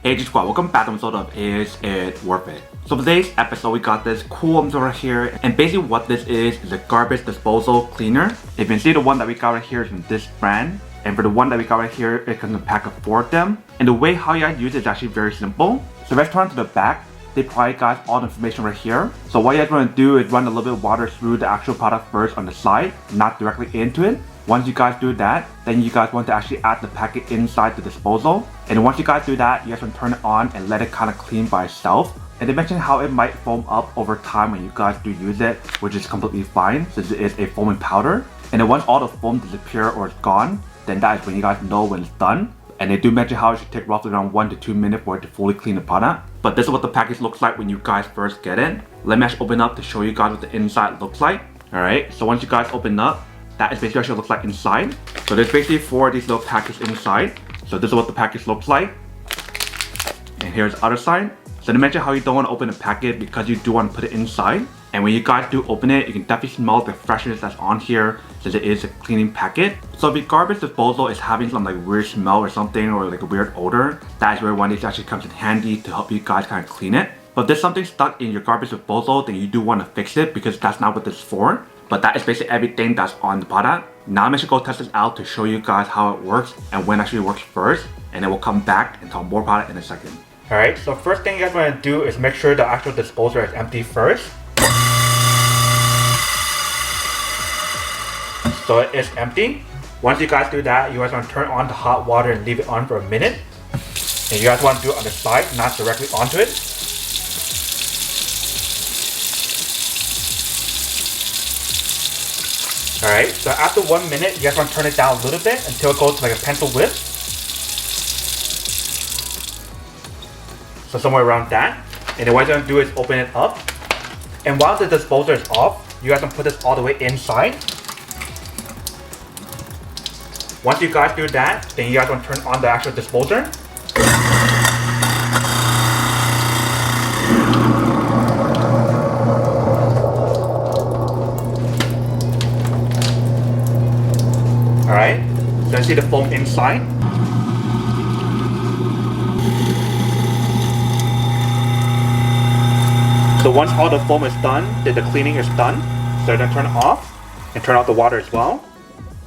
Hey G Squad, welcome back to episode of Is It Worth It? So for today's episode, we got this cool over here, and basically what this is a garbage disposal cleaner. If you can see, the one that we got right here is from this brand, and for the one that we got right here, it comes in a pack of 4 of them. And the way how you guys use it is actually very simple. So let's turn to the back. They provide guys all the information right here. So what you guys want to do is run a little bit of water through the actual product first on the side, not directly into it. Once you guys do that, then you guys want to actually add the packet inside the disposal. And once you guys do that, you guys want to turn it on and let it kind of clean by itself. And they mentioned how it might foam up over time when you guys do use it, which is completely fine since it is a foaming powder. And then once all the foam disappear or it's gone, then that is when you guys know when it's done. And they do mention how it should take roughly around 1 to 2 minutes for it to fully clean the product. But this is what the package looks like when you guys first get it. Let me actually open up to show you guys what the inside looks like. Alright, so once you guys open up, that is basically what it looks like inside. So there's basically 4 of these little packages inside. So this is what the package looks like. And here's the other side. So they mention how you don't want to open the packet because you do want to put it inside. And when you guys do open it, you can definitely smell the freshness that's on here since it is a cleaning packet. So if your garbage disposal is having some like weird smell or something or like a weird odor, that is where one of these actually comes in handy to help you guys kind of clean it. But if there's something stuck in your garbage disposal, then you do want to fix it because that's not what this is for. But that is basically everything that's on the product. Now I'm going to go test this out to show you guys how it works and when it actually works first. And then we'll come back and talk more about it in a second. Alright, so first thing you guys want to do is make sure the actual disposer is empty first. So it is empty. Once you guys do that, you guys want to turn on the hot water and leave it on for a minute. And you guys want to do it on the side, not directly onto it. Alright, so after 1 minute, you guys want to turn it down a little bit until it goes to like a pencil width. So somewhere around that. And then what you're going to do is open it up. And while the disposer is off, you guys can put this all the way inside. Once you guys do that, then you guys want to turn on the actual disposer. Alright, so you see the foam inside. So once all the foam is done, then the cleaning is done. So then turn it off and turn off the water as well.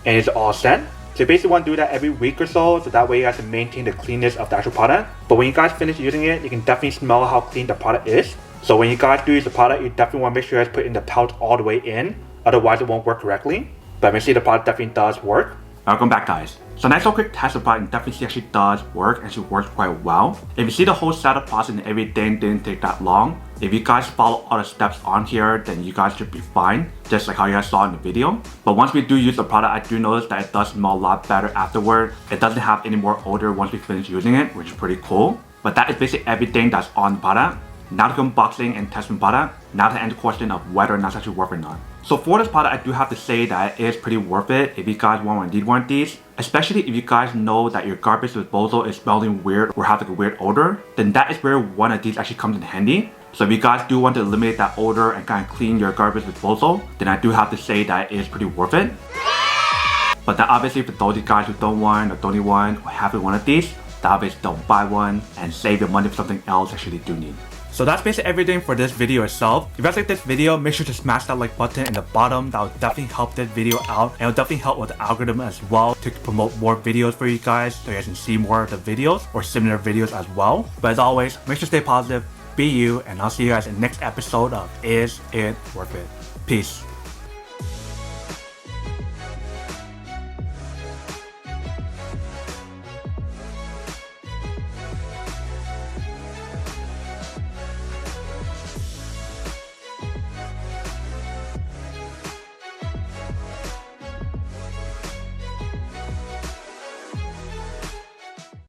And it's all set. So you basically want to do that every week or so that way you guys can maintain the cleanness of the actual product. But when you guys finish using it, you can definitely smell how clean the product is. So when you guys do use the product, you definitely want to make sure you guys put in the pouch all the way in. Otherwise it won't work correctly. But you see the product definitely does work. Welcome back guys. So nice little quick test of the product, definitely see actually does work and she works quite well. If you see the whole setup process and everything didn't take that long. If you guys follow all the steps on here, then you guys should be fine, just like how you guys saw in the video. But once we do use the product, I do notice that it does smell a lot better afterward. It doesn't have any more odor once we finish using it, which is pretty cool. But that is basically everything that's on the product. Now to unboxing and testing the product, now to end the question of whether or not it's actually worth it or not. So for this product, I do have to say that it is pretty worth it if you guys want to need one of these. Especially if you guys know that your garbage disposal is smelling weird or have like a weird odor, then that is where one of these actually comes in handy. So if you guys do want to eliminate that odor and kind of clean your garbage disposal, then I do have to say that it is pretty worth it. But that obviously for those of you guys who don't want or don't need one or have one of these, that obviously don't buy one and save your money for something else that you actually do need. So that's basically everything for this video itself. If you guys like this video, make sure to smash that like button in the bottom. That will definitely help this video out and it will definitely help with the algorithm as well to promote more videos for you guys so you guys can see more of the videos or similar videos as well. But as always, make sure to stay positive, be you, and I'll see you guys in the next episode of Is It Worth It? Peace.